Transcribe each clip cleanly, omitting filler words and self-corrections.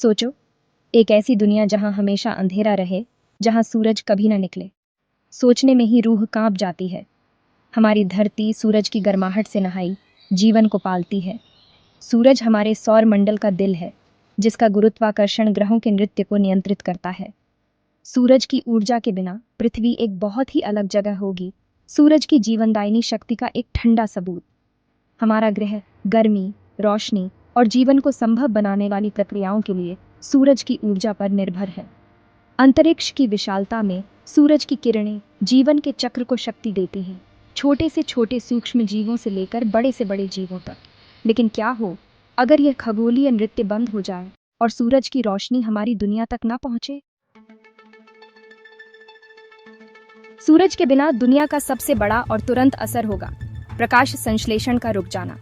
सोचो, एक ऐसी दुनिया जहां हमेशा अंधेरा रहे, जहां सूरज कभी ना निकले। सोचने में ही रूह कांप जाती है। हमारी धरती सूरज की गर्माहट से नहाई जीवन को पालती है। सूरज हमारे सौर मंडल का दिल है, जिसका गुरुत्वाकर्षण ग्रहों के नृत्य को नियंत्रित करता है। सूरज की ऊर्जा के बिना पृथ्वी एक बहुत ही अलग जगह होगी। सूरज की जीवनदायिनी शक्ति का एक ठंडा सबूत। हमारा ग्रह गर्मी, रोशनी और जीवन को संभव बनाने वाली प्रक्रियाओं के लिए सूरज की ऊर्जा पर निर्भर है। अंतरिक्ष की विशालता में सूरज की किरणें जीवन के चक्र को शक्ति देती हैं, छोटे से छोटे सूक्ष्म जीवों से लेकर बड़े से बड़े जीवों तक। लेकिन क्या हो अगर यह खगोलीय नृत्य बंद हो जाए और सूरज की रोशनी हमारी दुनिया तक ना पहुंचे? सूरज के बिना दुनिया का सबसे बड़ा और तुरंत असर होगा प्रकाश संश्लेषण का रुक जाना।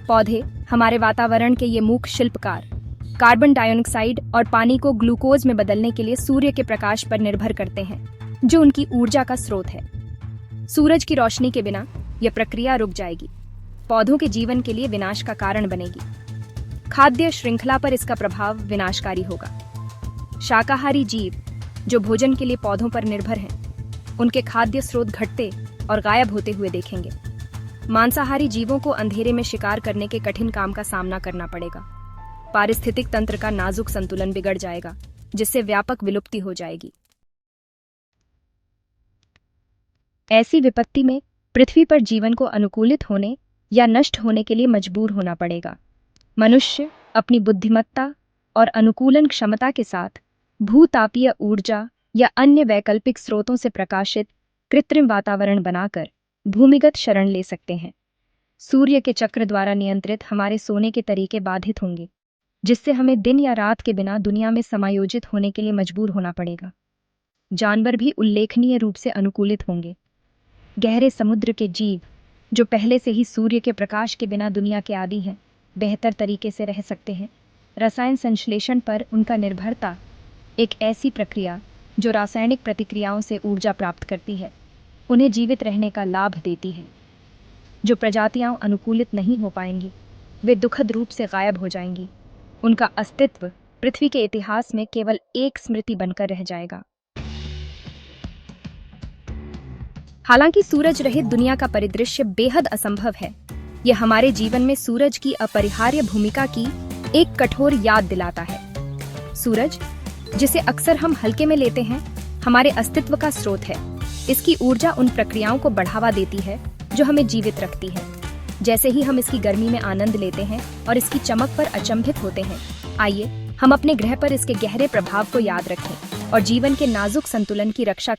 पौधे, हमारे वातावरण के ये मूक शिल्पकार, कार्बन डाइऑक्साइड और पानी को ग्लूकोज में बदलने के लिए सूर्य के प्रकाश पर निर्भर करते हैं, जो उनकी ऊर्जा का स्रोत है। सूरज की रोशनी के बिना यह प्रक्रिया रुक जाएगी, पौधों के जीवन के लिए विनाश का कारण बनेगी। खाद्य श्रृंखला पर इसका प्रभाव विनाशकारी होगा। शाकाहारी जीव जो भोजन के लिए पौधों पर निर्भर हैं, उनके खाद्य स्रोत घटते और गायब होते हुए देखेंगे। मांसाहारी जीवों को अंधेरे में शिकार करने के कठिन काम का सामना करना पड़ेगा। पारिस्थितिक तंत्र का नाजुक संतुलन बिगड़ जाएगा, जिससे व्यापक विलुप्ति हो जाएगी। ऐसी विपत्ति में पृथ्वी पर जीवन को अनुकूलित होने या नष्ट होने के लिए मजबूर होना पड़ेगा। मनुष्य अपनी बुद्धिमत्ता और अनुकूलन क्षमता के साथ भूतापीय ऊर्जा या अन्य वैकल्पिक स्रोतों से प्रकाशित कृत्रिम वातावरण बनाकर भूमिगत शरण ले सकते हैं। सूर्य के चक्र द्वारा नियंत्रित हमारे सोने के तरीके बाधित होंगे, जिससे हमें दिन या रात के बिना दुनिया में समायोजित होने के लिए मजबूर होना पड़ेगा। जानवर भी उल्लेखनीय रूप से अनुकूलित होंगे। गहरे समुद्र के जीव, जो पहले से ही सूर्य के प्रकाश के बिना दुनिया के आदी हैं, बेहतर तरीके से रह सकते हैं। रसायन संश्लेषण पर उनका निर्भरता एक ऐसी प्रक्रिया जो रासायनिक प्रतिक्रियाओं से ऊर्जा प्राप्त करती है, उन्हें जीवित रहने का लाभ देती है। जो प्रजातियां अनुकूलित नहीं हो पाएंगी, वे दुखद रूप से गायब हो जाएंगी। उनका अस्तित्व पृथ्वी के इतिहास में केवल एक स्मृति बनकर रह जाएगा। हालांकि सूरज रहित दुनिया का परिदृश्य बेहद असंभव है, यह हमारे जीवन में सूरज की अपरिहार्य भूमिका की एक कठोर याद दिलाता है। सूरज, जिसे अक्सर हम हल्के में लेते हैं, हमारे अस्तित्व का स्रोत है। इसकी ऊर्जा उन प्रक्रियाओं को बढ़ावा देती है जो हमें जीवित रखती है। जैसे ही हम इसकी गर्मी में आनंद लेते हैं और इसकी चमक पर अचंभित होते हैं, आइए हम अपने ग्रह पर इसके गहरे प्रभाव को याद रखें और जीवन के नाजुक संतुलन की रक्षा